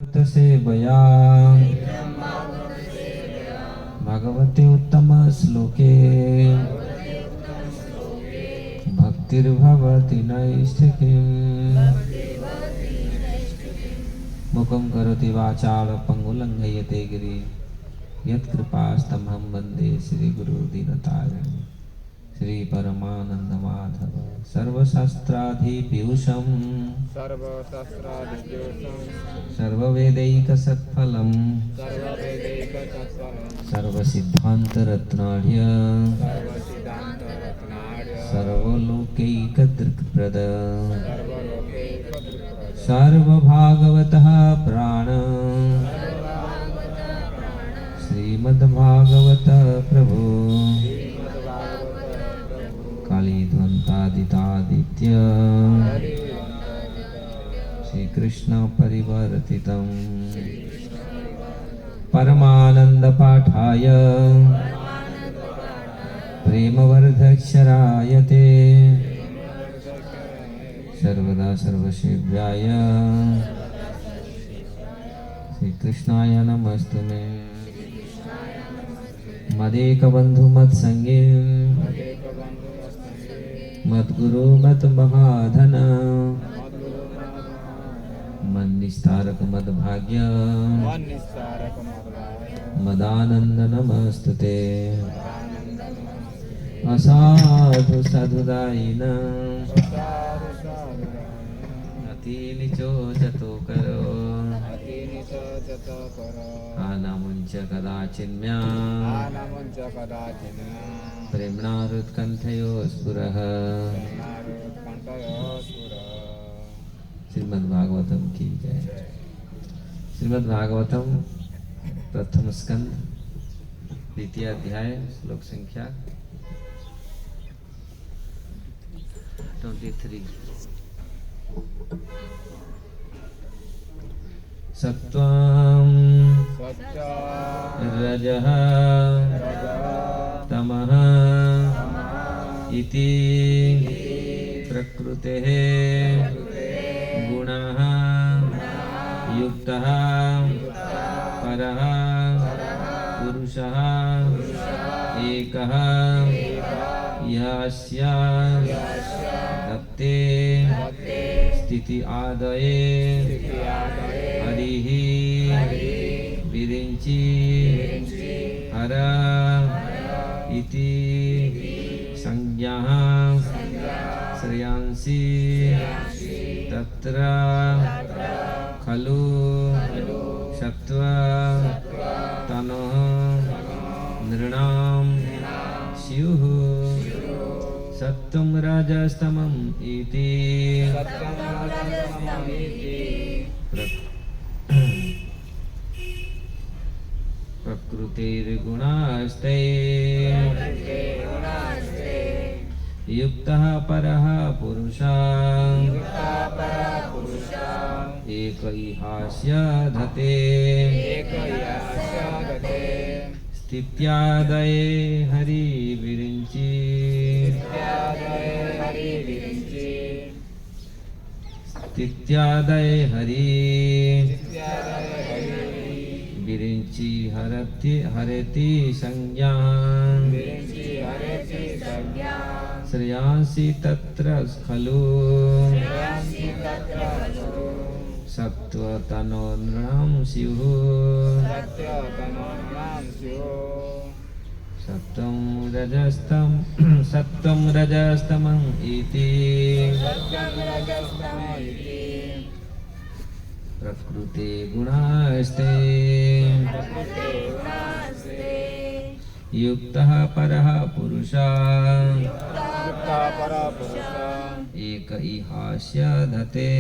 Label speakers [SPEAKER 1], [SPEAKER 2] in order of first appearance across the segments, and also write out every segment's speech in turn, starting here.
[SPEAKER 1] सेवया भगवते उत्तम श्लोके भक्तिर्भवति नैष्ठिकीम् मुखं करोति वाचाल पंगुलंघयते गिरि यत्कृपास्तमहं वन्दे श्रीगुरु दीनतारिणम् श्री परमानंद माधव सर्वशास्त्राधिपीयूषं सर्ववेदैकसत्फलं सर्वसिद्धान्तरत्नाढ्य सर्वलोकैकदृक्प्रद सर्वभागवतः प्राण श्रीमद्भागवत प्रभु कालीध्वंतादितादित्य श्री कृष्ण परिवर्तितं परमानंद पाठाय प्रेमवर्धक्षराय ते सर्वदा सर्वसेव्याय श्री कृष्णाय नमस्तुते मदेकबंधु मत्संगे मद्गुरु मत महाधन मन्निस्तारक मद्भाग्य मदानंद नमस्तुते असाधु साधुदायिन अति निचो जतो करो आनामुंच कदाचिन्म्या प्रेम्णारुत्कण्ठयो स्फुरः श्रीमद्भागवतम की जय। श्रीमद्भागवतम प्रथम स्कंद द्वितीय अध्याय श्लोक संख्या 23। सत्त्वं रजः तमः इति प्रकृतेः गुणाः युक्तः परः पुरुषः एकः यस्य तत्ते स्थिति आदये हरिः विरिञ्चि हर इति संज्ञाः श्रेयांसि तत्र खलु सत्त्व तनोः नृणां स्युः सत्त्वं रजस्तमम् इति प्रकृतिर्गुणास्ते युक्तः परः पुरुषः एक इहास्य धते स्थित्यादये हरि विरिञ्चि स्थित्यादये हरि विरिञ्चि हरति संज्ञां श्रेयांसि तत्र खलु सत्त्वतनो नृणां स्युः सत्त्वं रजस्तमम् इति प्रकृते गुणास्ते युक्तः परः पुरुषः एक इहास्य धते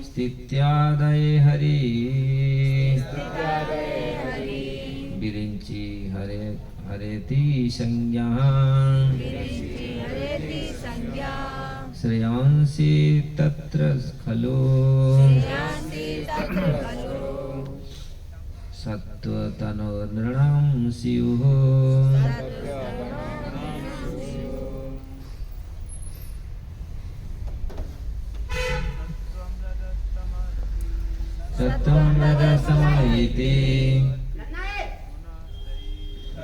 [SPEAKER 1] स्थित्यादये हरि विरिञ्चि हरेति संज्ञाः श्रेयांसि तत्र खलु सत्त्वतनो नृणां स्युः सत्वं रजस्तम इति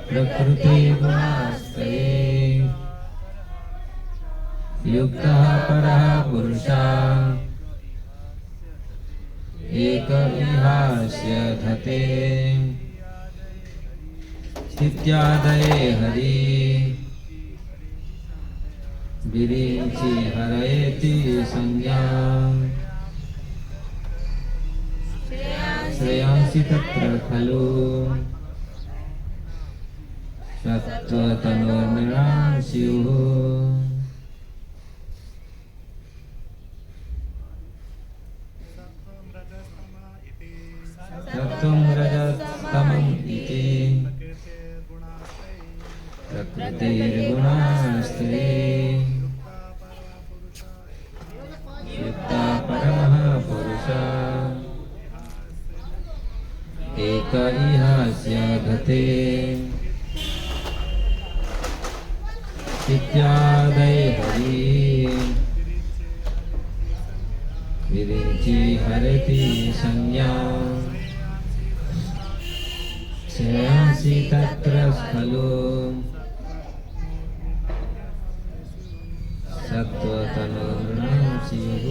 [SPEAKER 1] प्रकृति गुणास्त्रये युक्तः परः पुरुषः एक इहास्य धते इत्यादये हरि विरिञ्चि हरयति संज्ञाम् श्रेयांसि तत्र खलु सत्त्वतनोर्नृणां स्युः। सत्त्वं रजस्तमम् इति प्रकृतिर्गुणास्ते युक्ता परमः पुरुषः एक इहास्य धते इत्यादये हरि विरिञ्चि हरति संज्ञाम् श्रेयांसि तत्र खलु सत्त्वतनोर्नृणां स्युः।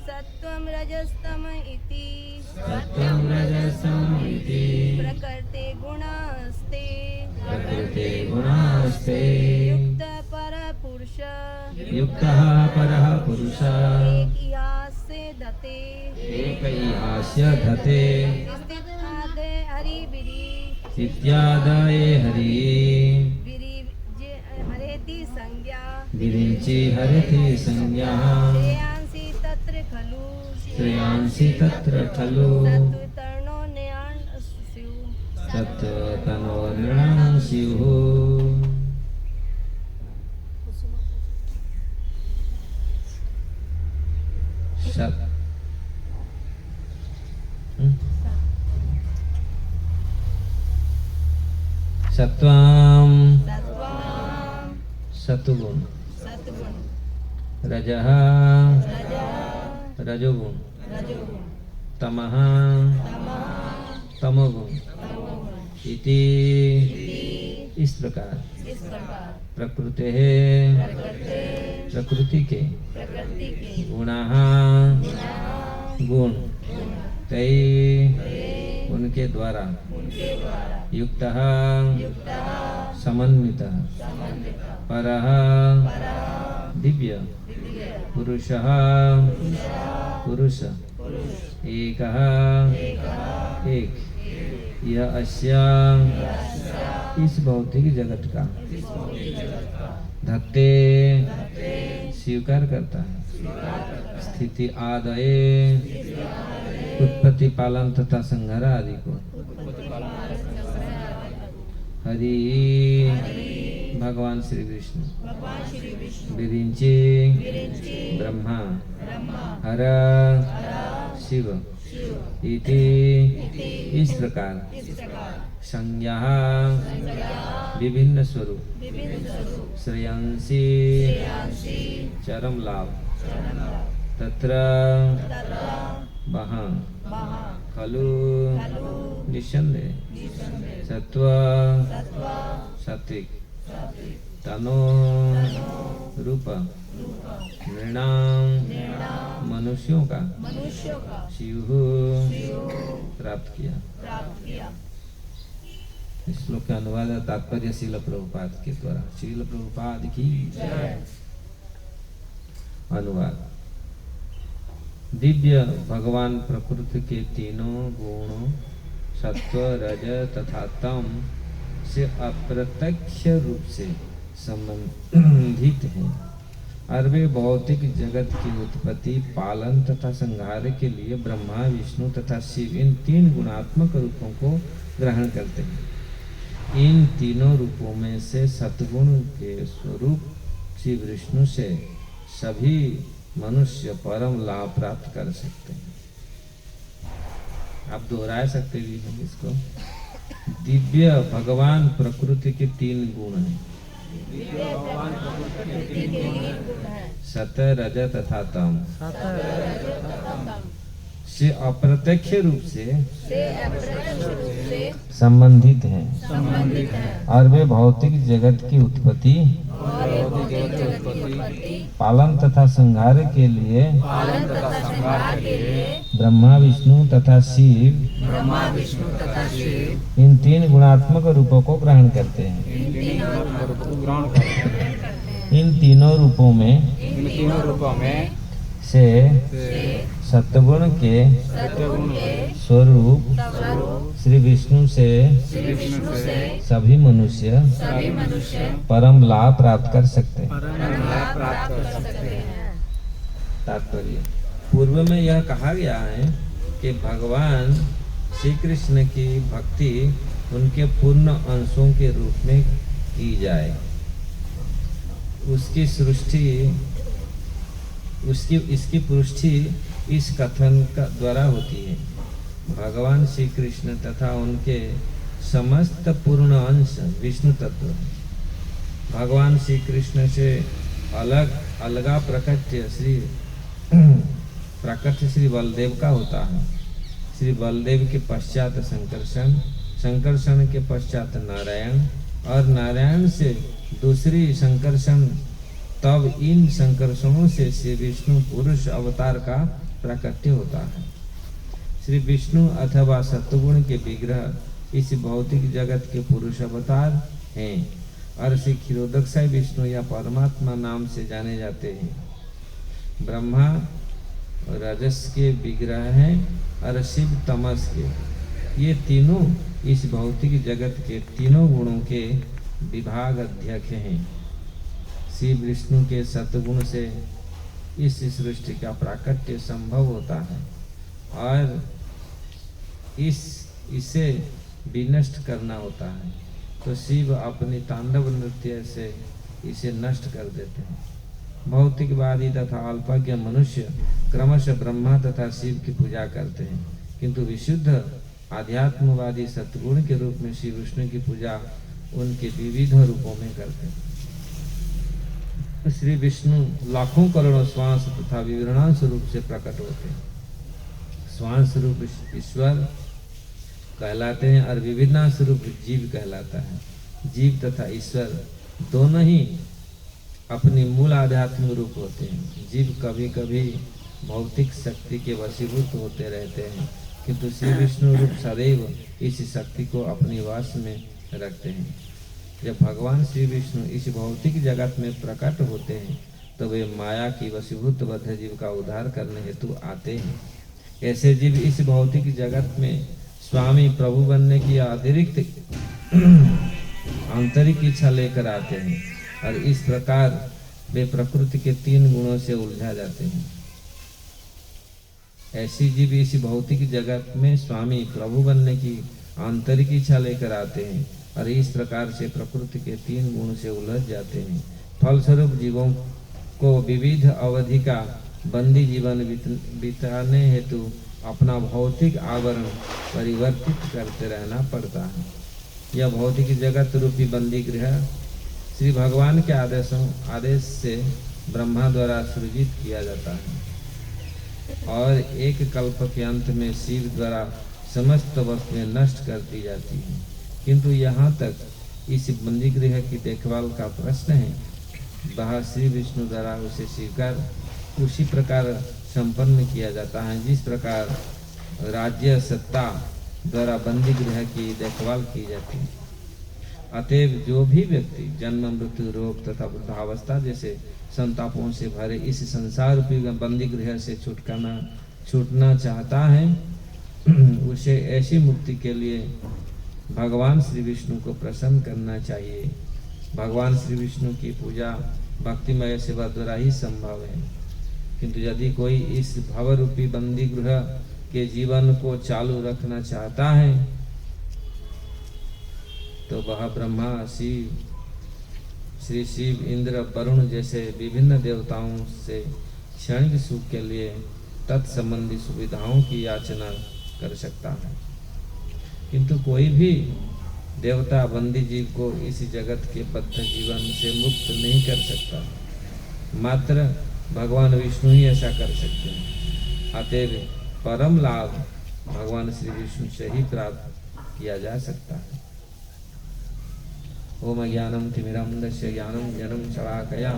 [SPEAKER 2] सत्त्वं रजस्तम इति
[SPEAKER 1] सत्त्वं रजस्तम इति
[SPEAKER 2] प्रकृते गुणास्ते युक्त परपुरुषः
[SPEAKER 1] युक्तः परः पुरुषः
[SPEAKER 2] एक इहास्य धते
[SPEAKER 1] एक इहास्य धते
[SPEAKER 2] स्थितादे हरिविरि
[SPEAKER 1] इत्यादये हरि
[SPEAKER 2] हरेति संज्ञा
[SPEAKER 1] विरिञ्चि हरति संज्ञाम्
[SPEAKER 2] श्रेयांसि तत्र खलु
[SPEAKER 1] श्रेयांसि तत्र खलु
[SPEAKER 2] सत्त्वतनो न्यान् स्युः।
[SPEAKER 1] सत्त्वतनोर्नृणां स्युः। सत्त्वं
[SPEAKER 2] सत्त्वं
[SPEAKER 1] सत्वगुण
[SPEAKER 2] सत्त्वगुण
[SPEAKER 1] रजः रजोगुण तमः तमोगुण इति इस प्रकार प्रकृते प्रकृति के गुणाः गुण तै उनके द्वारा युक्तः समन्वितः परः दिव्य पुरुषः पुरुष एकः एक यह अस्य इस भौतिक जगत का धत्ते स्वीकार करता है स्थिति आदये उत्पत्ति पालन तथा संहार आदि को हरि भगवान श्री विष्णु विरिंची ब्रह्मा हर शिव इति इस प्रकार संज्ञा विभिन्न स्वरूप श्रेयांसी चरम लाभ तत्र वहाँ खलु निस्संदेह सत्व सात्विक तनो रूप नृणाम मनुष्यों का शिव प्राप्त किया। इस श्लोक का अनुवाद तात्पर्य श्रील प्रभुपाद के द्वारा। श्रील प्रभुपाद की अनुवाद। दिव्य भगवान प्रकृति के तीनों गुणों सत्व रज तथा तम से अप्रत्यक्ष रूप से संबंधित है और वे भौतिक जगत की उत्पत्ति पालन तथा संहार के लिए ब्रह्मा विष्णु तथा शिव इन तीन गुणात्मक रूपों को ग्रहण करते हैं। इन तीनों रूपों में से सत्गुण के स्वरूप श्री विष्णु से सभी मनुष्य परम लाभ प्राप्त कर सकते हैं। आप दोहरा सकते भी हैं इसको। दिव्य भगवान प्रकृति के तीन गुण हैं, सत रज तथा तम। से अप्रत्यक्ष रूप से
[SPEAKER 2] अप्रत्यक्ष रूप से
[SPEAKER 1] संबंधित हैं
[SPEAKER 2] संबंधित है
[SPEAKER 1] और वे भौतिक जगत की उत्पत्ति,
[SPEAKER 2] और ये भौतिक जगत की उत्पत्ति,
[SPEAKER 1] पालन तथा संहार के लिए
[SPEAKER 2] पालन तथा संहार के लिए
[SPEAKER 1] ब्रह्मा, विष्णु तथा शिव
[SPEAKER 2] ब्रह्मा, विष्णु तथा शिव
[SPEAKER 1] इन तीन गुणात्मक रूपों को ग्रहण करते हैं।
[SPEAKER 2] इन तीनों
[SPEAKER 3] ग्रहण करते
[SPEAKER 1] इन तीनों रूपों में
[SPEAKER 3] इन तीनों रूपों में
[SPEAKER 1] से
[SPEAKER 3] से
[SPEAKER 1] सत्वगुण के
[SPEAKER 2] सत्वगुण के
[SPEAKER 1] स्वरूप
[SPEAKER 2] स्वरूप
[SPEAKER 1] श्री विष्णु से
[SPEAKER 2] श्री विष्णु से
[SPEAKER 1] सभी मनुष्य
[SPEAKER 2] सभी मनुष्य
[SPEAKER 1] परम लाभ प्राप्त कर सकते हैं।
[SPEAKER 2] परम लाभ प्राप्त कर सकते हैं।
[SPEAKER 1] तात्पर्य पूर्व में यह कहा गया है कि भगवान श्री कृष्ण की भक्ति उनके पूर्ण अंशों के रूप में की जाए। उसकी सृष्टि इसकी पुष्टि इस कथन का द्वारा होती है। भगवान श्री कृष्ण तथा उनके समस्त पूर्ण अंश विष्णु तत्व हैं। भगवान श्री कृष्ण से अलगा प्रकट श्री बलदेव का होता है। श्री बलदेव के पश्चात संकर्षण के पश्चात नारायण और नारायण से दूसरी संकर्षण, तब इन संकर्षणों से श्री विष्णु पुरुष अवतार का प्राकट्य होता है। श्री विष्णु अथवा सत्वगुण के विग्रह इस भौतिक जगत के पुरुष अवतार हैं और श्री क्षीरोदक्षाय विष्णु या परमात्मा नाम से जाने जाते हैं। ब्रह्मा रजस के विग्रह हैं और शिव तमस के। ये तीनों इस भौतिक जगत के तीनों गुणों के विभाग अध्यक्ष हैं। श्री विष्णु के सत्गुण से इस सृष्टि का प्राकट्य संभव होता है और इसे विनष्ट करना होता है, तो शिव अपनी तांडव नृत्य से इसे नष्ट कर देते हैं। भौतिकवादी तथा अल्पज्ञ मनुष्य क्रमशः ब्रह्मा तथा शिव की पूजा करते हैं, किंतु विशुद्ध आध्यात्मवादी सत्गुण के रूप में श्री विष्णु की पूजा उनके विविध रूपों में करते हैं। श्री विष्णु लाखों करोड़ों श्वास तथा विवरणांश रूप से प्रकट होते हैं। श्वास रूप ईश्वर कहलाते हैं और विविधनांश रूप जीव कहलाता है। जीव तथा ईश्वर दोनों ही अपनी मूल आध्यात्मिक रूप होते हैं। जीव कभी कभी भौतिक शक्ति के वशीभूत होते रहते हैं, किंतु श्री विष्णु रूप सदैव इस शक्ति को अपनी वश में रखते हैं। जब भगवान श्री विष्णु इस भौतिक जगत में प्रकट होते हैं तो वे माया की वशीभूत बद्ध जीव का उद्धार करने हेतु आते हैं। ऐसे जीव इस भौतिक जगत में स्वामी प्रभु बनने की अतिरिक्त आंतरिक इच्छा लेकर आते हैं और इस प्रकार वे प्रकृति के तीन गुणों से उलझा जाते हैं। ऐसी जीव इस भौतिक जगत में स्वामी प्रभु बनने की आंतरिक इच्छा लेकर आते हैं और इस प्रकार से प्रकृति के तीन गुण से उलझ जाते हैं। फलस्वरूप जीवों को विविध अवधि का बंदी जीवन बिताने हेतु अपना भौतिक आवरण परिवर्तित करते रहना पड़ता है। यह भौतिक जगत रूपी बंदी गृह श्री भगवान के आदेश से ब्रह्मा द्वारा सृजित किया जाता है और एक कल्प के अंत में शिव द्वारा समस्त वस्तुएं नष्ट कर दी जाती हैं। किंतु यहाँ तक इस बंदी गृह की देखभाल का प्रश्न है, वह श्री विष्णु द्वारा उसे स्वीकार उसी प्रकार संपन्न किया जाता है जिस प्रकार राज्य सत्ता द्वारा बंदी गृह की देखभाल की जाती है। अतएव जो भी व्यक्ति जन्म, मृत्यु, रोग तथा वृद्धावस्था जैसे संतापों से भरे इस संसार रूपी बंदी गृह से छूटना चाहता है, उसे ऐसी मुक्ति के लिए भगवान श्री विष्णु को प्रसन्न करना चाहिए। भगवान श्री विष्णु की पूजा भक्तिमय सेवा द्वारा ही संभव है। किंतु यदि कोई इस भवरूपी बंदी गृह के जीवन को चालू रखना चाहता है तो वह ब्रह्मा, शिव, श्री शिव, इंद्र, वरुण जैसे विभिन्न देवताओं से क्षणिक सुख के लिए तत्संबंधी सुविधाओं की याचना कर सकता है। किंतु कोई भी देवता बंदी जीव को इस जगत के बद्ध जीवन से मुक्त नहीं कर सकता, मात्र भगवान विष्णु ही ऐसा कर सकते हैं। अतएव परम लाभ भगवान श्री विष्णु से ही प्राप्त किया जा सकता है। ओम ज्ञानम तिमिरंधस्य ज्ञानम जनम शलाकया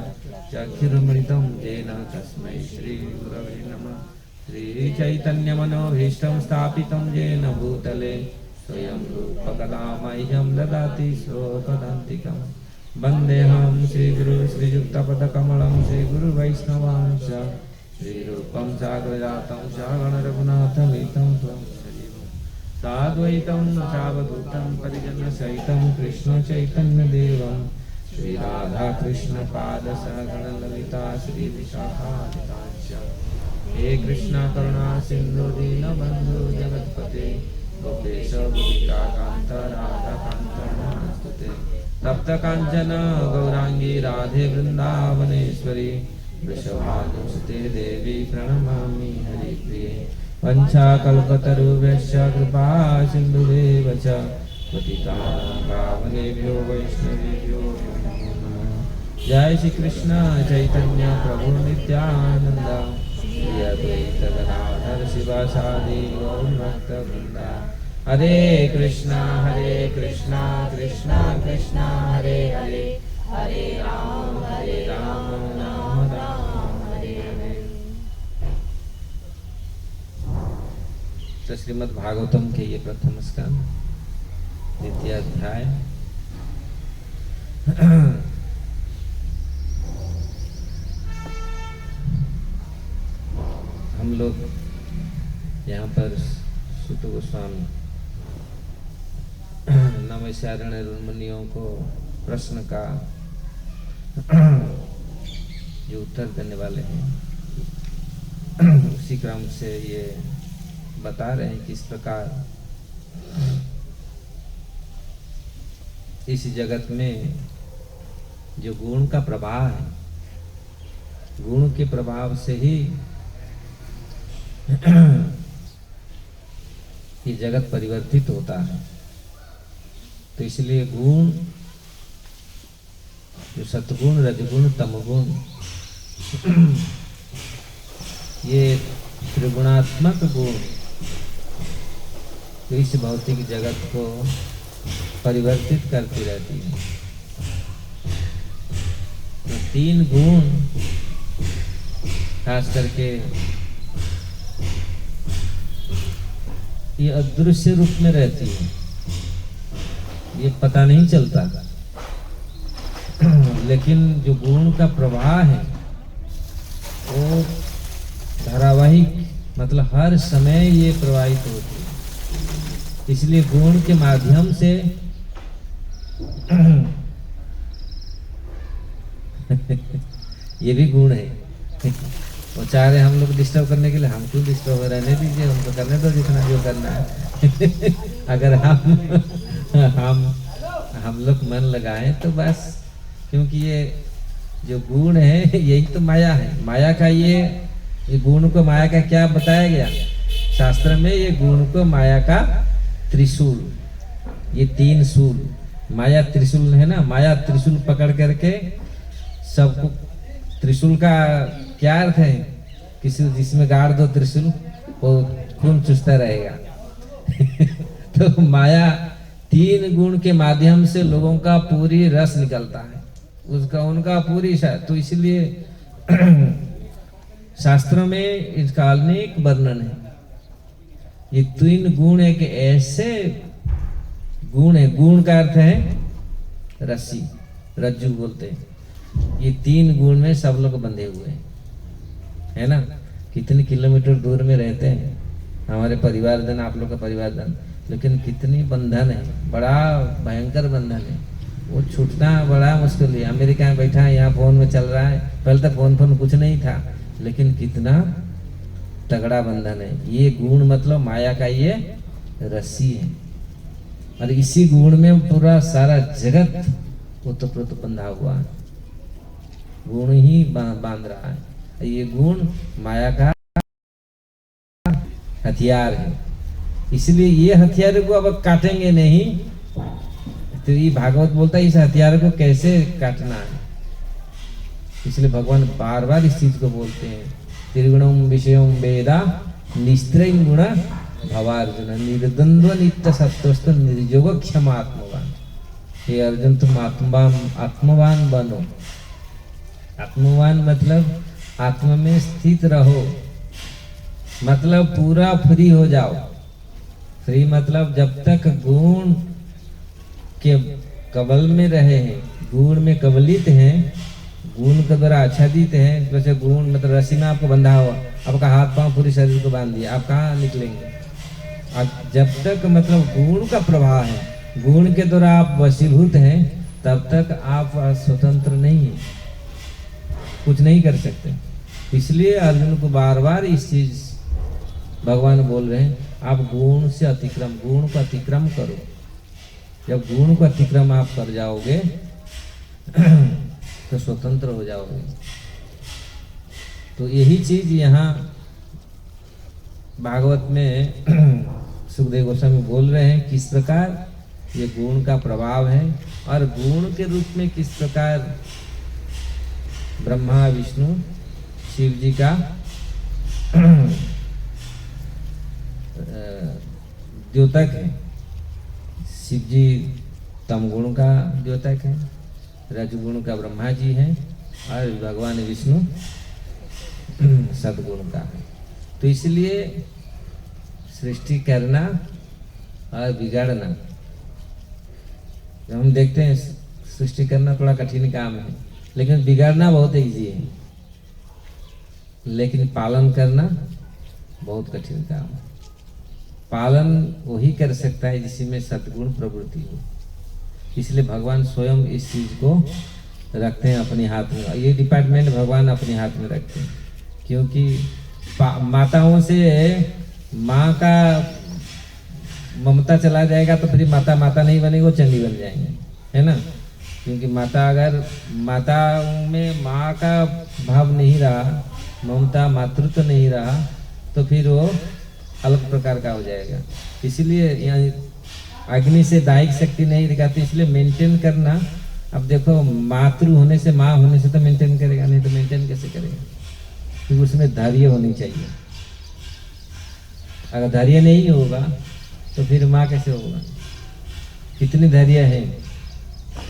[SPEAKER 1] चक्षुरुन्मिलितं येन तस्मै श्री गुरवे नमः। श्री चैतन्य मनोभीष्टं स्थापितं येन भूतले स्वयं रूप कदा मह्यं ददाति स्वपदान्तिकं। वन्देऽहं श्रीगुरु श्रीयुक्तपदकमलं श्रीगुरुवैष्णवांश श्रीरूपं साग्रजातं सागणरघुनाथमितं त्वं सजीवं साद्वैतं सावधूतं परिजनसहितं कृष्णचैतन्यदेवं श्रीराधाकृष्णपादसहगणललिता श्रीविशाखान्वितांश्च। हे कृष्ण करुणा सिन्धु दीनबन्धु जगत्पते गोपेश गोपिकान्त राधाकान्त नमोस्तुते। तप्त कांचन गौरांगी राधे वृंदावनेश्वरी वृषभानुसुते देवी प्रणमामि हरिप्रिये। वंशाकल्पतरुभ्यश्च कृपा सिन्धुदेव च पतितानां पावनेभ्यो वैष्णवेभ्यो नमो नमः। जय श्री कृष्ण चैतन्य प्रभु नित्यानंद श्री अद्वैत गदाधर शिवासादि गौरभक्तवृंद। हरे कृष्णा कृष्णा कृष्णा हरे हरे हरे राम राम राम हरे हरे। तो श्रीमद् भागवतम के ये प्रथम स्कंद द्वितीय अध्याय हम लोग यहाँ पर सुत गोस्वामी नमस्कारण मुनियों को प्रश्न का जो उत्तर देने वाले हैं उसी क्रम से ये बता रहे हैं किस प्रकार इस जगत में जो गुण का प्रभाव है, गुण के प्रभाव से ही ये जगत परिवर्तित होता है। तो इसलिए गुण जो सतगुण रजगुण तमगुण ये त्रिगुणात्मक गुण तो इस भौतिक जगत को परिवर्तित करती रहती है। तो तीन गुण खास करके ये अदृश्य रूप में रहती है, ये पता नहीं चलता। लेकिन जो गुण का प्रवाह है वो धारावाहिक मतलब हर समय ये प्रवाहित होती है। इसलिए गुण के माध्यम से ये भी गुण है। वो चाह रहे हम लोग डिस्टर्ब करने के लिए, हम क्यों डिस्टर्ब हो रहने दीजिए, उनको करने दो जितना जो करना है। अगर हम लोग मन लगाएं तो बस, क्योंकि ये जो गुण है यही तो माया है। माया का ये गुण को माया का क्या बताया गया शास्त्र में, ये गुण को माया का त्रिशूल, ये तीन शूल माया त्रिशूल है ना। माया त्रिशूल पकड़ करके सबको, त्रिशूल का क्या अर्थ है, किसी जिसमें गाड़ दो त्रिशूल वो खून चूसता रहेगा। तो माया तीन गुण के माध्यम से लोगों का पूरी रस निकलता है, उसका उनका पूरी। तो इसलिए शास्त्रों में इसका अनेक वर्णन है। ये तीन गुण एक ऐसे गुण है, गुण का अर्थ है रस्सी, रज्जू बोलते हैं। ये तीन गुण में सब लोग बंधे हुए हैं, है ना। कितने किलोमीटर दूर में रहते हैं हमारे परिवारजन, आप लोग का परिवारजन, लेकिन कितनी बंधन है, बड़ा भयंकर बंधन है। वो छूटना बड़ा मुश्किल है। अमेरिका में बैठा है, यहाँ फोन में चल रहा है, पहले तो फोन कुछ नहीं था, लेकिन कितना तगड़ा बंधन है। ये गुण मतलब माया का ये रस्सी है, और इसी गुण में पूरा सारा जगत ओतप्रोत बंधा हुआ है। गुण ही बांध रहा है। ये गुण माया का हथियार है, इसलिए ये हथियार को अब काटेंगे नहीं। तो ये भागवत बोलता है इस हथियार को कैसे काटना है। इसलिए भगवान बार बार इस चीज को बोलते हैं, त्रिगुणम विषयम वेदा निस्त्रय गुण भवार्जुन निर्द्वंद्व नित्य सत्वस्थ निर्जोग क्षमा आत्मवान। हे अर्जुन तुम आत्मवान बनो। आत्मवान मतलब आत्मा में स्थित रहो, मतलब पूरा फ्री हो जाओ। फ्री मतलब जब तक गुण के कबल में रहे हैं, गुण में कबलित हैं, गुण के द्वारा आच्छादित हैं। जैसे गुण मतलब रस्सी में आपको बंधा हुआ, आपका हाथ पांव पूरे शरीर को बांध दिया, आप कहाँ निकलेंगे? आप जब तक मतलब गुण का प्रभाव है, गुण के द्वारा आप वशीभूत हैं, तब तक आप स्वतंत्र नहीं है, कुछ नहीं कर सकते। इसलिए अर्जुन को बार बार इस चीज भगवान बोल रहे हैं, आप गुण से अतिक्रम, गुण को अतिक्रम करो। जब गुण को अतिक्रम आप कर जाओगे तो स्वतंत्र हो जाओगे। तो यही चीज यहाँ भागवत में सुखदेव गोस्वामी बोल रहे हैं, किस प्रकार ये गुण का प्रभाव है और गुण के रूप में किस प्रकार ब्रह्मा विष्णु शिव जी का द्योतक है। शिव जी तम गुण का द्योतक है, रजगुण का ब्रह्मा जी है और भगवान विष्णु सद्गुण का है। तो इसलिए सृष्टि करना और बिगाड़ना, जब हम देखते हैं सृष्टि करना थोड़ा कठिन काम है, लेकिन बिगाड़ना बहुत ईजी है, लेकिन पालन करना बहुत कठिन काम है। पालन वही कर सकता है जिसमें सद्गुण प्रवृत्ति हो। इसलिए भगवान स्वयं इस चीज को रखते हैं अपने हाथ में। ये डिपार्टमेंट भगवान अपने हाथ में रखते हैं, क्योंकि माताओं से माँ का ममता चला जाएगा तो फिर माता माता नहीं बनेगी, वो चंडी बन जाएंगे, है ना। क्योंकि माता अगर माता में माँ का भाव नहीं रहा, ममता मातृत्व नहीं रहा, तो फिर वो अलग प्रकार का हो जाएगा। इसीलिए यहाँ अग्नि से दायिक शक्ति नहीं दिखाती, इसलिए मेंटेन करना। अब देखो मातृ होने से, माँ होने से तो मेंटेन करेगा, नहीं तो मेंटेन कैसे करेगा? क्योंकि उसमें धैर्य होनी चाहिए। अगर धैर्य नहीं होगा तो फिर माँ कैसे होगा? कितनी धैर्य है,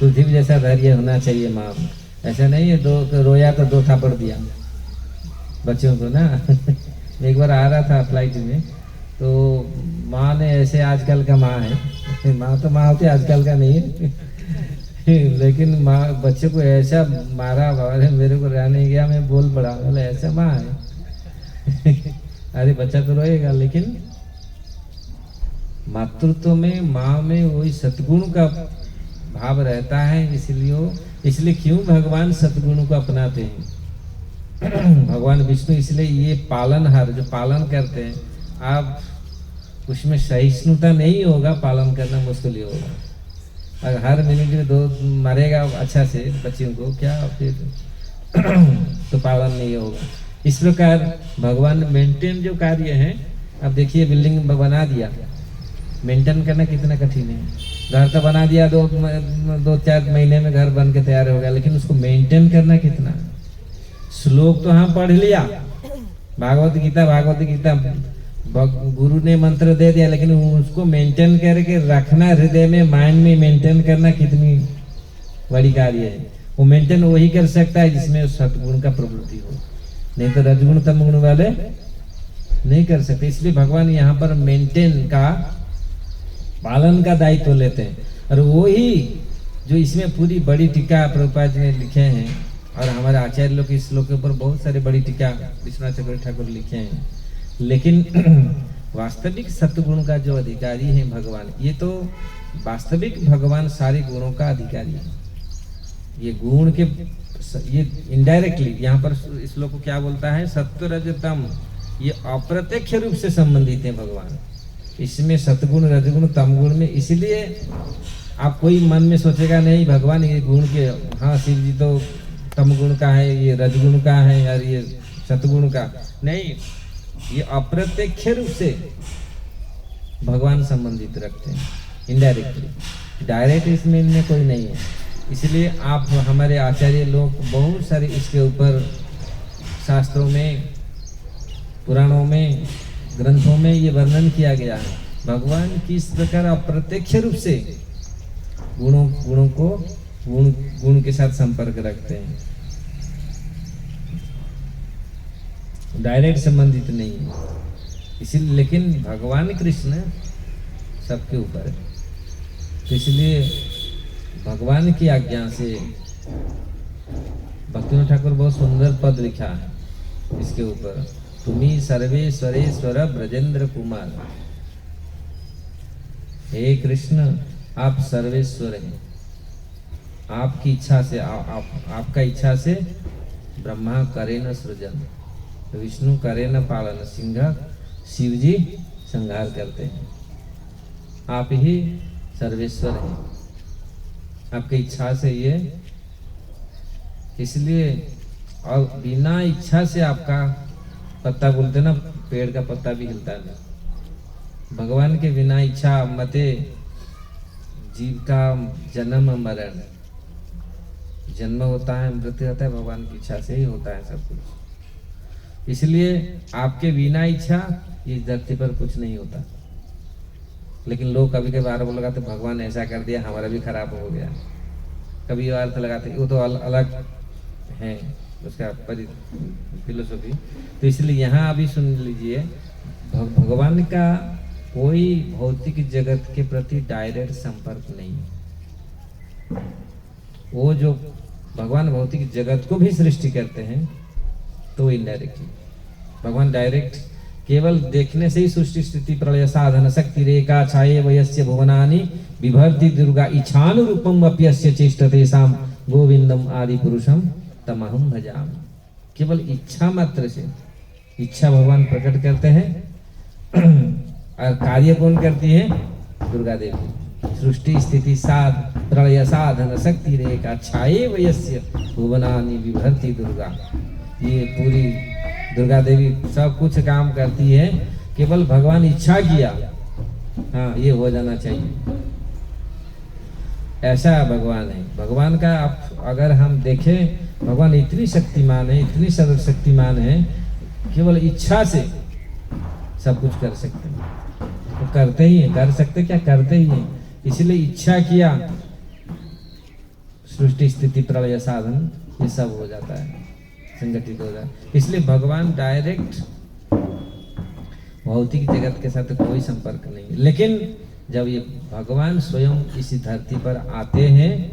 [SPEAKER 1] पृथ्वी जैसा धैर्य होना चाहिए माँ में। ऐसा नहीं है दो रोया तो 2 थापड़ दिया बच्चों को ना। एक बार आ रहा था फ्लाइट में, तो माँ ने ऐसे, आजकल का माँ है, माँ तो माँ होती आजकल का नहीं है लेकिन माँ बच्चे को ऐसा मारा, मेरे को रहने गया, मैं बोल पड़ा, बोले ऐसा माँ है अरे बच्चा तो रोएगा, लेकिन मातृत्व में माँ में वही सद्गुण का भाव रहता है। इसलिए क्यों भगवान सद्गुण को अपनाते हैं? भगवान विष्णु इसलिए ये पालनहार, जो पालन करते हैं, आप उसमें सहिष्णुता नहीं होगा, पालन करना मुश्किल ही होगा। अगर हर मिनट में 2 मारेगा अच्छा से बच्चियों को, क्या फिर तो पालन नहीं होगा। इस प्रकार भगवान मेंटेन जो कार्य है, अब देखिए बिल्डिंग बना दिया, मेंटेन करना कितना कठिन है। घर तो बना दिया, 2-4 महीने में घर बन के तैयार हो गया, लेकिन उसको मेंटेन करना कितना। श्लोक तो हम पढ़ लिया, भागवत गीता गुरु ने मंत्र दे दिया, लेकिन उसको मेंटेन करके रखना हृदय में, माइंड में मेंटेन करना कितनी बड़ी कार्य है। वो मेंटेन वही कर सकता है जिसमें सद्गुण का प्रवृत्ति हो, नहीं तो रजगुण तमगुण वाले नहीं कर सकते। इसलिए भगवान यहाँ पर मेंटेन का, पालन का दायित्व लेते हैं। और वो ही जो इसमें पूरी बड़ी टीका प्रभुपाद जी ने लिखे हैं, और हमारे आचार्य लोग इस श्लोक के ऊपर बहुत सारी बड़ी टीका विश्वनाथ चक्रवर्ती ठाकुर लिखे हैं। लेकिन वास्तविक सत्गुण का जो अधिकारी है भगवान, ये तो वास्तविक भगवान सारे गुणों का अधिकारी है। ये गुण के, ये इनडायरेक्टली यहाँ पर इस श्लोक को क्या बोलता है, सत्व रज तम, ये अप्रत्यक्ष रूप से संबंधित है भगवान। इसमें सतगुण रजगुण तमगुण में, इसलिए आप कोई मन में सोचेगा नहीं भगवान ये गुण के, हाँ शिव जी तो तमगुण का है, ये रजगुण का है, और ये सतगुण का नहीं। ये अप्रत्यक्ष रूप से भगवान संबंधित रखते हैं, इनडायरेक्टली। डायरेक्ट इसमें इनमें कोई नहीं है। इसलिए आप, हमारे आचार्य लोग बहुत सारे इसके ऊपर शास्त्रों में, पुराणों में, ग्रंथों में ये वर्णन किया गया है। भगवान किस प्रकार अप्रत्यक्ष रूप से गुण के साथ संपर्क रखते हैं, डायरेक्ट संबंधित नहीं है। इसीलिए लेकिन भगवान कृष्ण सबके ऊपर है, तो इसलिए भगवान की आज्ञा से भक्तिविनोद ठाकुर बहुत सुंदर पद लिखा है इसके ऊपर, तुम्ही सर्वेश्वरेश्वर ब्रजेंद्र कुमार। हे कृष्ण, आप सर्वेश्वर हैं, आपकी इच्छा से आपका इच्छा से ब्रह्मा करे न सृजन, विष्णु करे न पालन, सिंह शिव जी संहार करते हैं। आप ही सर्वेश्वर हैं, आपकी इच्छा से ये, इसलिए और बिना इच्छा से आपका पत्ता, बोलते ना पेड़ का पत्ता भी हिलता नहीं। भगवान के बिना इच्छा मते जीव का जन्म मरण, जन्म होता है मृत्यु होता है, भगवान की इच्छा से ही होता है सब कुछ। इसलिए आपके बिना इच्छा इस धरती पर कुछ नहीं होता। लेकिन लोग कभी कभी आरोप लगाते भगवान ऐसा कर दिया हमारा भी खराब हो गया, कभी अर्थ लगाते, वो तो अलग है उसका फिलोसफी। तो इसलिए यहाँ अभी सुन लीजिए, भगवान का कोई भौतिक जगत के प्रति डायरेक्ट संपर्क नहीं है। वो जो भगवान भौतिक जगत को भी सृष्टि करते हैं तो इनडायरेक्टली, भगवान डायरेक्ट केवल देखने से ही सृष्टि स्थिति प्रलय साधन शक्ति रेखा छाये वयस्य भुवनानि विभर्ति दुर्गा इच्छानुरूपम अप्यस्य चेष्टते साम गोविंदम आदि पुरुषम तमहम भजामि। केवल इच्छा मात्र से इच्छा भगवान प्रकट करते हैं और कार्य कौन करती है? दुर्गा देवी। सृष्टि स्थिति साध प्रलय साधन शक्ति रेखा छाये वयस्य भुवनानि विभर्ति दुर्गा, ये पूरी दुर्गा देवी सब कुछ काम करती है। केवल भगवान इच्छा किया, हाँ ये हो जाना चाहिए, ऐसा भगवान है। भगवान का आप अगर हम देखें, भगवान इतनी शक्तिमान है, इतनी सर्वशक्तिमान है, केवल इच्छा से सब कुछ कर सकते हैं। तो करते ही है, कर सकते क्या, करते ही है। इसलिए इच्छा किया, सृष्टि स्थिति प्रलय साधन ये सब हो जाता है, संगठित हो जाता है। इसलिए भगवान डायरेक्ट भौतिक जगत के साथ कोई संपर्क नहीं है। लेकिन जब ये भगवान स्वयं इसी धरती पर आते हैं,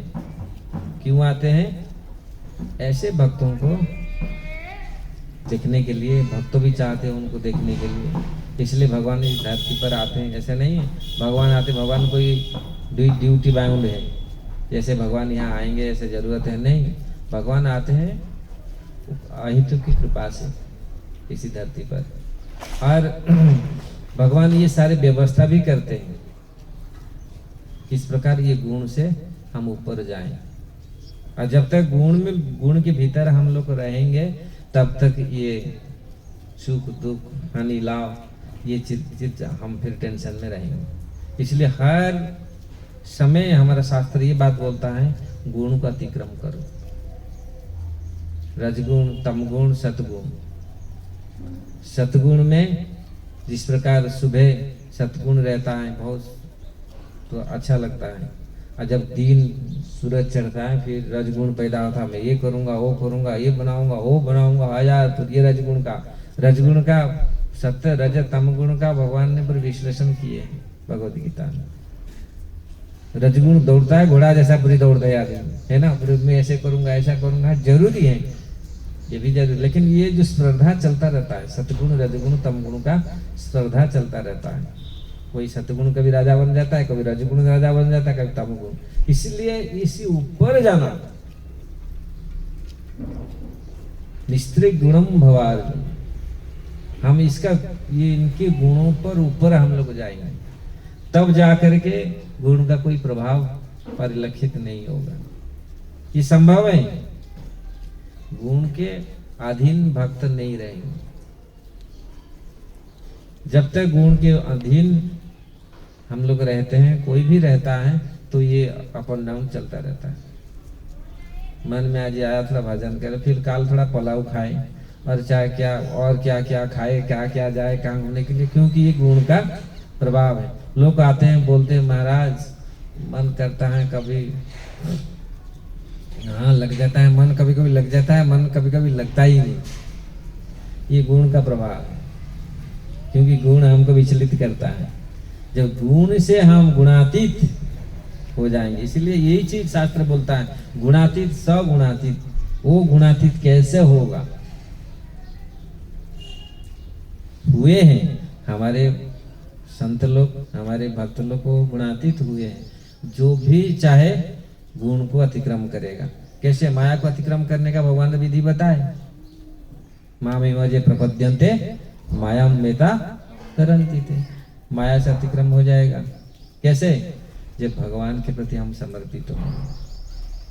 [SPEAKER 1] क्यों आते हैं? ऐसे भक्तों को देखने के लिए, भक्त भी चाहते हैं उनको देखने के लिए, इसलिए भगवान इस धरती पर आते हैं। ऐसे नहीं है भगवान आते, भगवान कोई ड्यूटी बाउंड है, जैसे भगवान यहाँ आएंगे ऐसे जरूरत है, नहीं। भगवान आते हैं अहितु की कृपा से इसी धरती पर, और भगवान ये सारे व्यवस्था भी करते हैं किस प्रकार ये गुण से हम ऊपर जाएं। और जब तक गुण के भीतर हम लोग रहेंगे, तब तक ये सुख दुख हानि लाभ ये चीज हम फिर टेंशन में रहेंगे। इसलिए हर समय हमारा शास्त्र ये बात बोलता है, गुण का अतिक्रम करो, रजगुण तमगुण सतगुण। सतगुण में जिस प्रकार सुबह सतगुण रहता है बहुत तो अच्छा लगता है, और जब दिन सूरज चढ़ता है फिर रजगुण पैदा होता है, मैं ये करूंगा वो करूंगा, ये बनाऊंगा वो बनाऊंगा, आया तो ये रजगुण का सत्य रज तम गुण का भगवान ने पर विश्लेषण किए भगवत गीता में। रजगुण दौड़ता है घोड़ा जैसा, पूरी दौड़ता है आदमी, है ना, पूरी मैं ऐसे करूंगा ऐसा करूंगा, जरूरी है ये भी जरूरी। लेकिन ये जो स्पर्धा चलता रहता है, सतगुण रजगुण तम गुण का स्पर्धा चलता रहता है। कोई सतगुण कभी राजा बन जाता है, कभी रजगुण राजा बन जाता है, कभी तमगुण। इसलिए इसी ऊपर जाना, निस्त्रिक गुणम भवार्जुन, हम इसका ये इनके गुणों पर ऊपर हम लोग जाएंगे, तब जाकर के गुण का कोई प्रभाव परिलक्षित नहीं होगा। ये संभव है, गुण के अधीन भक्त नहीं रहेंगे। जब तक गुण के अधीन हम लोग रहते हैं, कोई भी रहता है, तो ये अप एंड डाउन चलता रहता है। मन में आज आया थोड़ा भजन करे, फिर काल थोड़ा पुलाव खाए, और चाहे क्या और क्या क्या खाए, क्या क्या जाए काम होने के लिए, क्योंकि ये गुण का प्रभाव है। लोग आते हैं बोलते हैं महाराज मन करता है कभी, हाँ लग जाता है मन, कभी कभी लग जाता है मन, कभी कभी लगता ही नहीं। ये गुण का प्रभाव है, क्योंकि गुण हमको विचलित करता है। जब गुण से हम गुणातीत हो जाएंगे, इसलिए यही चीज शास्त्र बोलता है गुणातीत सगुणातीत। वो गुणातीत कैसे होगा? हुए हैं हमारे संत लोग, हमारे भक्त लोग को गुणातीत हुए हैं। जो भी चाहे गुण को अतिक्रम करेगा। कैसे? माया को अतिक्रम करने का भगवान ने विधि बताए, मामेव ये प्रपद्यन्ते मायां मेता तरन्ति ते। माया से अतिक्रम हो जाएगा। कैसे? जब भगवान के प्रति हम समर्पित होंगे,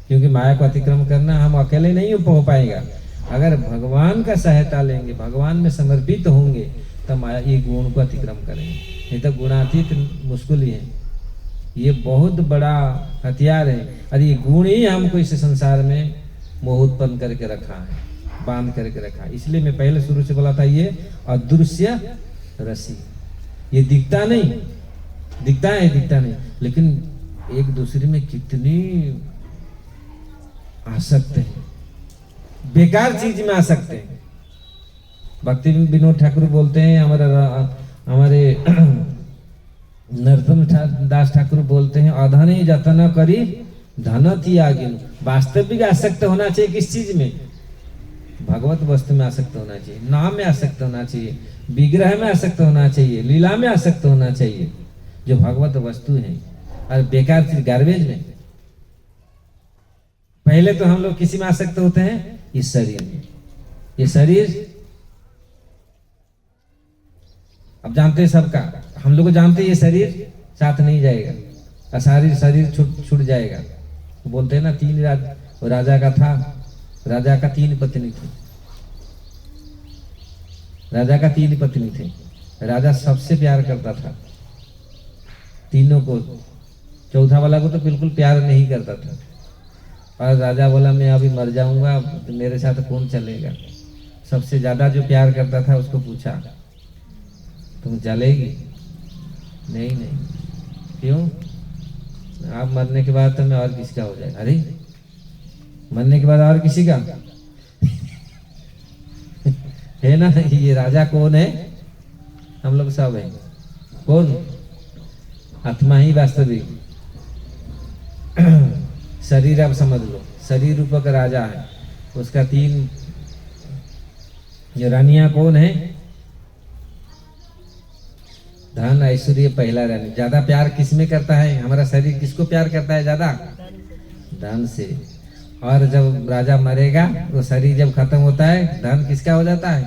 [SPEAKER 1] क्योंकि माया को अतिक्रम करना हम अकेले नहीं हो पाएगा। अगर भगवान का सहायता लेंगे, भगवान में समर्पित होंगे, तब माया ये गुण को अतिक्रम करेंगे। नहीं तो गुणातीत मुश्किल ही है। ये बहुत बड़ा हथियार है, और ये गुण ही हमको इस संसार में मोह उत्पन्न करके रखा है, बांध करके रखा है। इसलिए मैं पहले शुरू से बोला था ये अदृश्य रस्सी, ये दिखता नहीं, दिखता नहीं, लेकिन एक दूसरे में कितनी आसक्त है, बेकार चीज में आसक्त है। भक्ति विनोद ठाकुर बोलते हैं, हमारे नरोत्तम दास ठाकुर बोलते हैं, अधन ही जतन करी धन त्यागिन। वास्तविक आसक्त होना चाहिए किस चीज में? भगवत वस्तु में आसक्त होना चाहिए, नाम में आसक्त होना चाहिए, विग्रह में आसक्त होना चाहिए, लीला में आसक्त होना चाहिए, जो भगवत वस्तु है। और बेकार चीज गार्बेज में। पहले तो हम लोग किसी में आसक्त होते हैं? इस शरीर में। ये शरीर अब जानते हैं सबका, हम लोग को जानते हैं ये शरीर साथ नहीं जाएगा, और शरीर छूट जाएगा। तो बोलते हैं ना तीन राजा का था, राजा का 3 पत्नी थी, राजा का 3 पत्नी थे। राजा सबसे प्यार करता था, तीनों को। चौथा वाला को तो बिल्कुल प्यार नहीं करता था। और राजा बोला मैं अभी मर जाऊंगा, तो मेरे साथ कौन चलेगा? सबसे ज्यादा जो प्यार करता था उसको पूछा, तुम चलेगी? नहीं। क्यों? आप मरने के बाद तो मैं और किसका हो जाएगा? अरे मरने के बाद और किसी का है ना? ये राजा कौन है? हम लोग सब हैं। कौन? आत्मा ही वास्तविक। शरीर आप समझ लो, शरीर रूपक राजा है, उसका 3 ये रानियां कौन है? धन ऐश्वर्य पहला रानी। ज्यादा प्यार किस में करता है? हमारा शरीर किसको प्यार करता है ज्यादा? धन से। और जब राजा मरेगा तो शरीर जब खत्म होता है, धन किसका हो जाता है?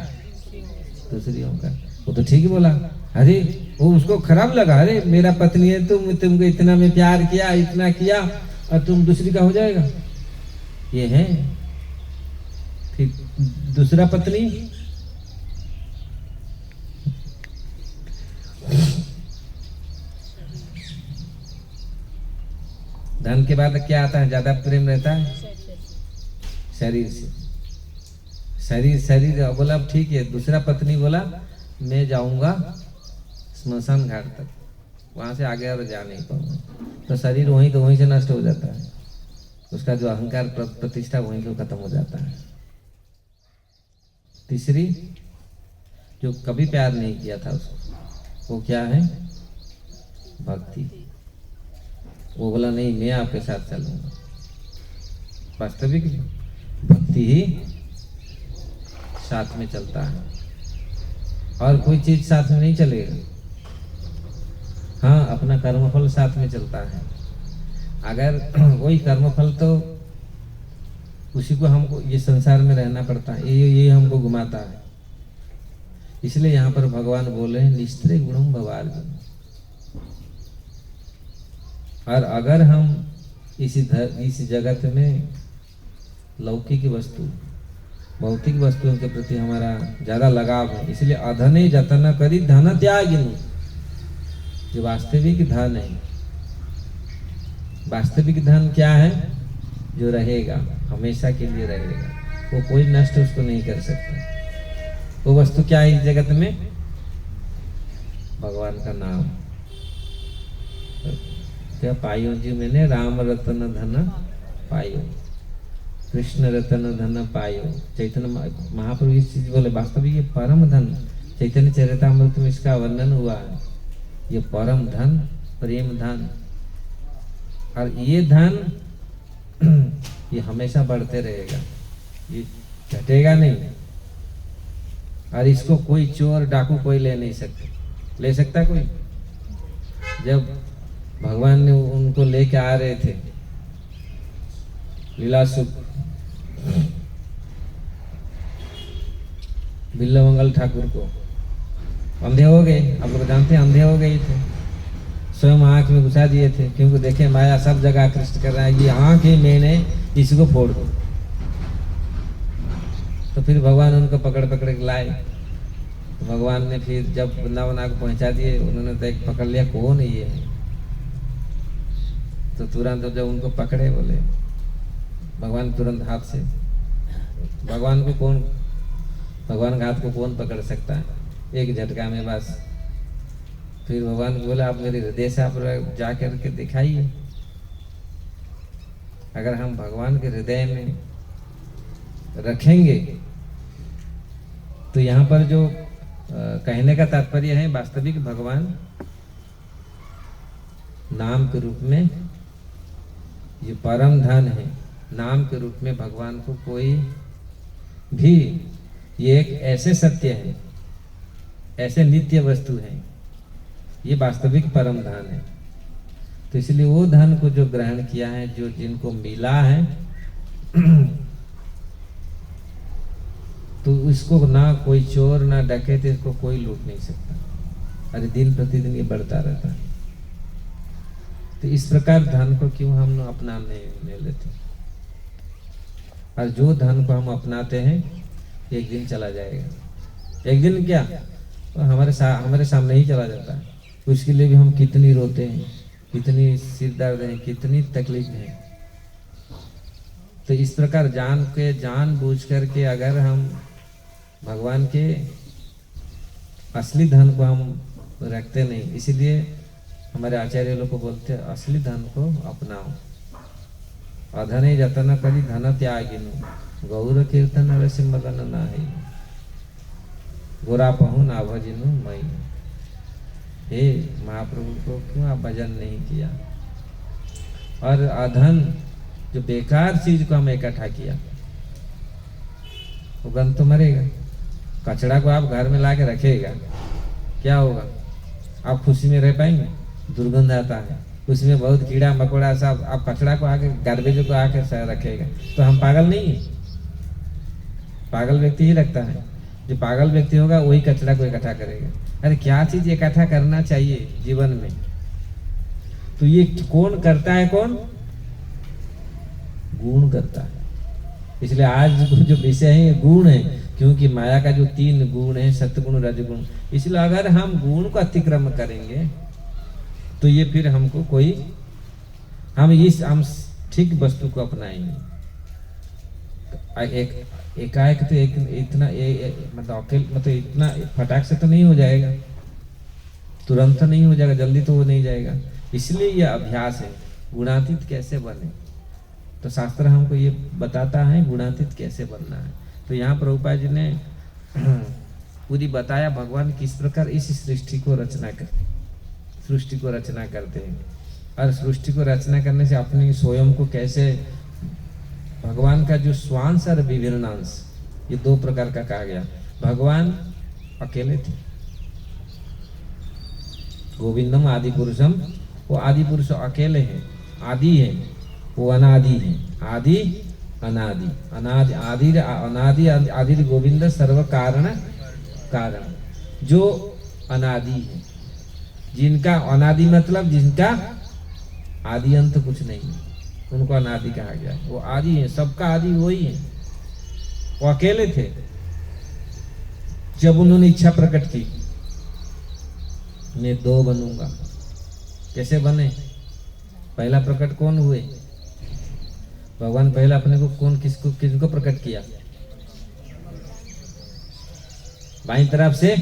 [SPEAKER 1] दूसरियों का। वो तो ठीक ही बोला। अरे वो उसको खराब लगा, अरे मेरा पत्नी है, तुमको इतना में प्यार किया, इतना किया, और तुम दूसरी का हो जाएगा। ये है। फिर दूसरा पत्नी, धन के बाद क्या आता है? ज्यादा प्रेम रहता है शरीर से। शरीर बोला ठीक है। दूसरा पत्नी बोला मैं जाऊंगा स्मशान घाट तक, वहां से आगे और जा नहीं पाऊंगा। तो शरीर वहीं से नष्ट हो जाता है, उसका जो अहंकार प्रतिष्ठा वहीं से खत्म हो जाता है। तीसरी जो कभी प्यार नहीं किया था उसको, वो क्या है? भक्ति। वो बोला नहीं मैं आपके साथ चलूंगा। वास्तविक भक्ति ही साथ में चलता है, और कोई चीज साथ में नहीं चलेगा। हाँ, अपना कर्मफल साथ में चलता है। अगर वही कर्मफल तो उसी को हमको ये संसार में रहना पड़ता है, ये हमको घुमाता है। इसलिए यहाँ पर भगवान बोले निस्त्रे गुणम भवार्जुन। और अगर हम इस जगत में लौकिक वस्तु, भौतिक वस्तुओं के प्रति हमारा ज्यादा लगाव है, इसलिए अधने जतन करी धन त्यागिनु। जो वास्तविक धन है, वास्तविक धन क्या है? जो रहेगा, हमेशा के लिए रहेगा, वो कोई नष्ट उसको नहीं कर सकता। वो वस्तु क्या है इस जगत में? भगवान का नाम। क्या पायो जी मैंने? राम रतन धन पायो, कृष्ण रतन धन पायो। चैतन्य महाप्रभु इस चीज बोले, वास्तविक ये परम धन, चैतन्य चरितामृत में इसका वर्णन हुआ है। ये परम धन, प्रेम धन, और ये धन ये हमेशा बढ़ते रहेगा, ये घटेगा नहीं। और इसको कोई चोर डाकू कोई ले नहीं सकता। ले सकता कोई? जब भगवान ने उनको लेके आ रहे थे लीलासुख, बिल्लमंगल ठाकुर को, अंधे हो गए। आप लोग जानते हैं अंधे हो गए थे, स्वयं आंख में घुसा दिए थे, क्योंकि देखे माया सब जगह आकृष्ट कर रहा है, ये आंख ही मैंने इसको फोड़ दो। तो फिर भगवान उनको पकड़ पकड़ के लाए। तो भगवान ने फिर जब वृंदावन को पहुंचा दिए, उन्होंने तो एक पकड़ लिया, कौन है ये? तो तुरंत जब उनको पकड़े, बोले भगवान तुरंत हाथ से, भगवान को कौन, भगवान के हाथ को कौन पकड़ सकता है? एक झटका में बस। फिर भगवान को बोला, आप मेरे हृदय से आप जा करके दिखाइए। अगर हम भगवान के हृदय में रखेंगे तो यहाँ पर जो कहने का तात्पर्य है, वास्तविक भगवान नाम के रूप में ये परम धन है। नाम के रूप में भगवान को कोई भी, ये एक ऐसे सत्य है, ऐसे नित्य वस्तु है, ये वास्तविक परम धन है। तो इसलिए वो धन को जो ग्रहण किया है, जो जिनको मिला है, तो इसको ना कोई चोर ना डकैत इसको कोई लूट नहीं सकता। अरे दिन प्रतिदिन ये बढ़ता रहता है। तो इस प्रकार धन को क्यों हम अपना नहीं लेते? और जो धन को हम अपनाते हैं, एक दिन चला जाएगा। एक दिन क्या, तो हमारे सामने ही चला जाता है। उसके लिए भी हम कितनी रोते हैं, कितनी सिर दर्द है, कितनी तकलीफ है। तो इस प्रकार जान बूझ करके अगर हम भगवान के असली धन को हम रखते नहीं, इसीलिए हमारे आचार्य लोग को बोलते हैं असली धन को अपनाओ। अधने जतन करी धन त्यागिनु, गौर कीर्तन रसि मगन नाही, गोरा पहु ना भजिनु मई। हे महाप्रभु को क्यों आप भजन नहीं किया? और अधन जो बेकार चीज को हम इकट्ठा किया, वो गंध तो मरेगा। कचड़ा को आप घर में ला के रखेगा, क्या होगा? आप खुशी में रह पाएंगे? दुर्गंध आता है, उसमें बहुत कीड़ा मकोड़ा सब। आप कचड़ा को आके, गार्बेज को आके रखेगा, तो हम पागल नहीं है? पागल व्यक्ति ही रखता है। जो पागल व्यक्ति होगा वही कचड़ा को इकट्ठा करेगा। अरे क्या चीज इकट्ठा करना चाहिए जीवन में, तो ये कौन करता है? कौन? गुण करता है। इसलिए आज जो विषय है ये गुण है, क्योंकि माया का जो 3 गुण है, सत्गुण रजगुण। इसलिए अगर हम गुण को अतिक्रम करेंगे तो ये फिर हमको कोई, हम ठीक वस्तु को अपनाएंगे। एकाएक तो इतना मतलब इतना फटाक से तो नहीं हो जाएगा, तुरंत तो नहीं हो जाएगा, जल्दी तो वो नहीं जाएगा। इसलिए ये अभ्यास है, गुणातीत कैसे बने। तो शास्त्र हमको ये बताता है गुणातीत कैसे बनना है। तो यहाँ प्रभुपाद जी ने पूरी बताया भगवान किस प्रकार इस सृष्टि को रचना करते हैं, और सृष्टि को रचना करने से अपने स्वयं को कैसे, भगवान का जो स्वांश और विभिन्न अंश, ये 2 प्रकार का कहा गया। भगवान अकेले थे, गोविंदम आदि पुरुषम, वो आदि पुरुष अकेले हैं, आदि है, वो अनादि है। आदि अनादि, अनादि आदि गोविंद सर्व कारण, जो अनादि है, जिनका अनादि मतलब जिनका आदि अंत कुछ नहीं, उनको अनादि कहा गया। वो आदि है, सबका आदि वही है। वो अकेले थे। जब उन्होंने इच्छा प्रकट की, मैं 2 बनूंगा, कैसे बने? पहला प्रकट कौन हुए? भगवान पहला अपने को किसको प्रकट किया? बाईं तरफ से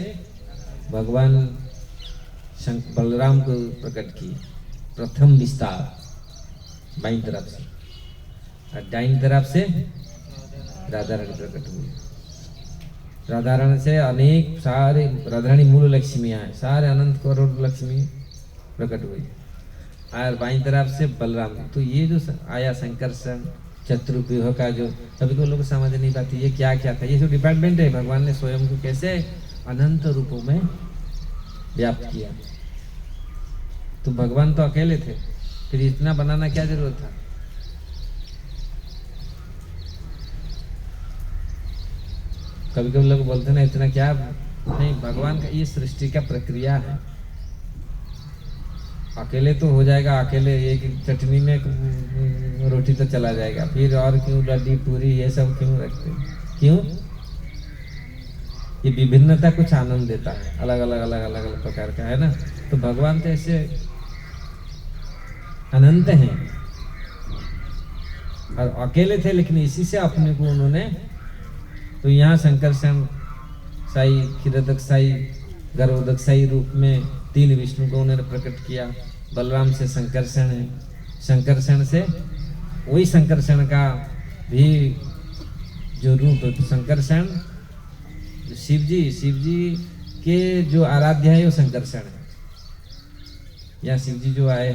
[SPEAKER 1] भगवान बलराम को प्रकट किए, प्रथम विस्तार बाईं तरफ से, और दाईं तरफ से राधा रानी प्रकट हुई। राधा रानी से अनेक सारे राधा रानी मूल लक्ष्मियां हैं, सारे अनंत करोड़ लक्ष्मी प्रकट हुई, और बाईं तरफ से बलराम। तो ये जो आया संकर्षण चतुर्व्यूह का, जो कभी को लोग समझ नहीं पाते ये क्या क्या था। ये जो डिपार्टमेंट है, भगवान ने स्वयं को कैसे अनंत रूपों में व्याप्त किया। तो भगवान तो अकेले थे, फिर इतना बनाना क्या जरूरत था। कभी कभी लोग बोलते ना इतना क्या, नहीं, भगवान का ये सृष्टि का प्रक्रिया है। अकेले तो हो जाएगा, अकेले एक चटनी में रोटी तो चला जाएगा, फिर और क्यों लड्डी पूरी ये सब क्यों रखते, क्यों? ये विभिन्नता कुछ आनंद देता है, अलग अलग अलग अलग अलग प्रकार का है ना। तो भगवान तो ऐसे अनंत हैं और अकेले थे, लेकिन इसी से अपने को उन्होंने, तो यहाँ संकर्षण साई, क्षीरोदक साई, गर्भोदक साई रूप में तीन विष्णु को उन्होंने प्रकट किया। बलराम से संकर्षण है, संकर्षण से वही संकर्षण का भी जो रूप है, संकर्षण शिव जी के जो आराध्य है वो संकर्षण है। या शिव जी जो आए,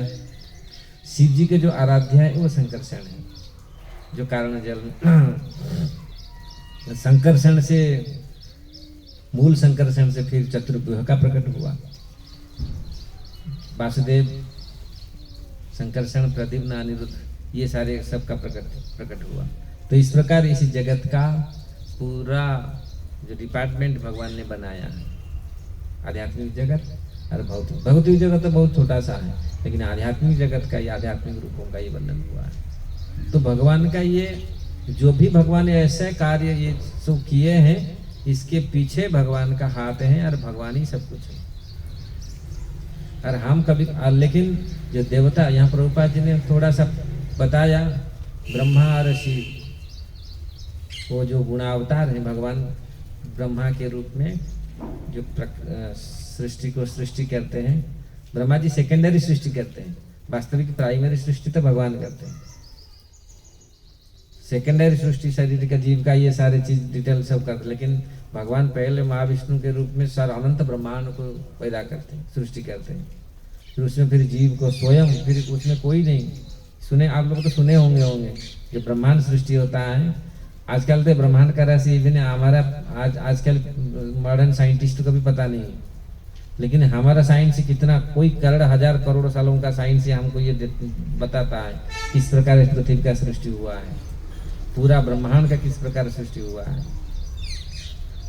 [SPEAKER 1] शिव जी के जो आराध्य है वो संकर्षण है, जो कारण जल संकर्षण से, मूल संकर्षण से फिर चतुर्व्यूह का प्रकट हुआ। वासुदेव, संकर्षण, प्रद्युम्न, अनिरुद्ध, ये सारे सबका प्रकट हुआ। तो इस प्रकार इस जगत का पूरा जो डिपार्टमेंट भगवान ने बनाया है, आध्यात्मिक जगत और भौतिक जगत तो बहुत छोटा सा है, लेकिन आध्यात्मिक जगत का, ये आध्यात्मिक रूपों का ये वर्णन हुआ है। तो भगवान का ये जो भी भगवान ने ऐसे कार्य ये सब किए हैं, इसके पीछे भगवान का हाथ है और भगवान ही सब कुछ है। और हम कभी, लेकिन जो देवता, यहाँ प्रभुपाद जी ने थोड़ा सा बताया, ब्रह्मा और शिव, वो जो गुणावतार हैं, भगवान ब्रह्मा के रूप में जो सृष्टि को सृष्टि करते हैं। ब्रह्मा जी सेकेंडरी सृष्टि करते हैं, वास्तविक प्राइमरी सृष्टि तो भगवान करते हैं। सेकेंडरी सृष्टि शरीर का, जीव का, ये सारे चीज डिटेल सब करते, लेकिन भगवान पहले महाविष्णु के रूप में सारा अनंत ब्रह्मांड को पैदा करते हैं, सृष्टि करते हैं। फिर उसमें फिर जीव को स्वयं, फिर उसमें कोई नहीं सुने, आप लोग तो सुने होंगे जो ब्रह्मांड सृष्टि होता है। आजकल तो ब्रह्मांड का रहस्य इवन हमारा आजकल मॉडर्न साइंटिस्ट को भी पता नहीं, लेकिन हमारा साइंस कितना, कोई करोड़ हजार करोड़ सालों का साइंस हमको ये बताता है किस प्रकार इस पृथ्वी का सृष्टि हुआ है, पूरा ब्रह्मांड का किस प्रकार सृष्टि हुआ है।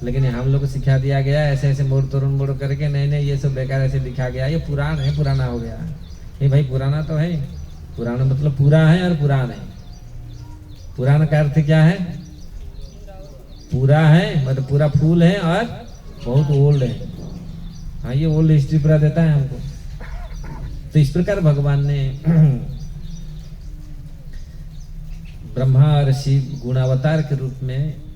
[SPEAKER 1] लेकिन हम लोग को सिखा दिया गया ऐसे ऐसे मोड़ तोड़ मोड़ करके, नहीं ये सब बेकार ऐसे दिखा गया, ये पुराण है, पुराना हो गया। नहीं भाई, पुराना तो है, पुराना मतलब पूरा है और पुराण है। पुराण का अर्थ क्या है? पूरा है मतलब पूरा फूल है और बहुत ओल्ड है। हाँ, ये ओल्ड हिस्ट्री पूरा देता है हमको। तो इस प्रकार भगवान ने ब्रह्मा और शिव गुणावतार के रूप में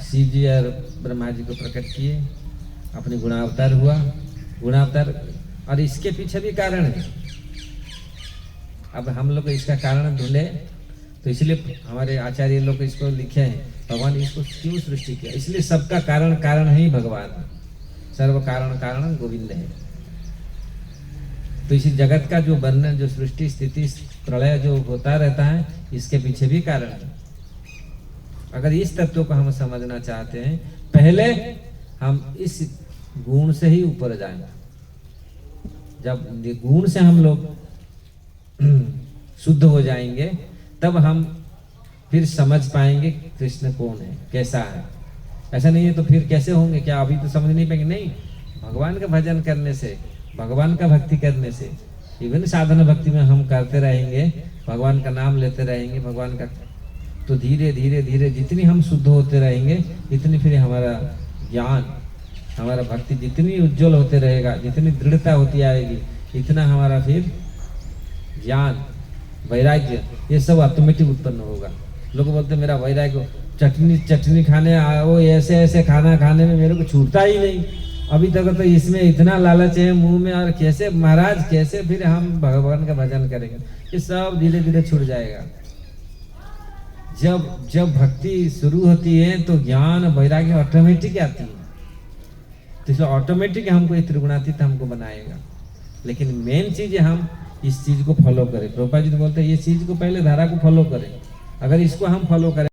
[SPEAKER 1] शिव जी और ब्रह्मा जी को प्रकट किए, अपने गुणावतार हुआ, गुणावतार। और इसके पीछे भी कारण है। अब हम लोग इसका कारण ढूंढे, तो इसलिए हमारे आचार्य लोग इसको लिखे हैं, भगवान इसको क्यों सृष्टि किया, इसलिए सबका कारण कारण है ही भगवान, सर्व कारण कारण गोविंद है। तो इसी जगत का जो वर्णन, जो सृष्टि स्थिति प्रलय जो होता रहता है, इसके पीछे भी कारण है। अगर इस तत्व को हम समझना चाहते हैं, पहले हम इस गुण से ही ऊपर जाएं। जब गुण से हम लोग शुद्ध हो जाएंगे, तब हम फिर समझ पाएंगे कृष्ण कौन है, कैसा है। ऐसा नहीं है तो फिर कैसे होंगे, क्या अभी तो समझ नहीं पाएंगे? नहीं, भगवान का भजन करने से, भगवान का भक्ति करने से, इवन साधन भक्ति में हम करते रहेंगे, भगवान का नाम लेते रहेंगे, भगवान का, तो धीरे धीरे धीरे जितनी हम शुद्ध होते रहेंगे, इतनी फिर हमारा ज्ञान, हमारा भक्ति जितनी उज्जवल होते रहेगा, जितनी दृढ़ता होती आएगी, इतना हमारा फिर ज्ञान, वैराग्य, ये सब ऑटोमेटिक उत्पन्न होगा। लोग बोलते हैं मेरा वैराग्य, चटनी खाने वो ऐसे ऐसे खाना खाने में मेरे को छूटता ही नहीं। अभी तक तो इसमें इतना लालच है मुंह में, और कैसे महाराज कैसे फिर हम भगवान का भजन करेंगे? ये सब धीरे धीरे छूट जाएगा। जब भक्ति शुरू होती है तो ज्ञान वैराग्य ऑटोमेटिक आती है। तो इसलिए ऑटोमेटिक हमको ये त्रिगुणातीत हमको बनाएगा। लेकिन मेन चीज है हम इस चीज को फॉलो करें। प्रभुपाद जी तो बोलते हैं ये चीज को पहले धारा को फॉलो करें। अगर इसको हम फॉलो करें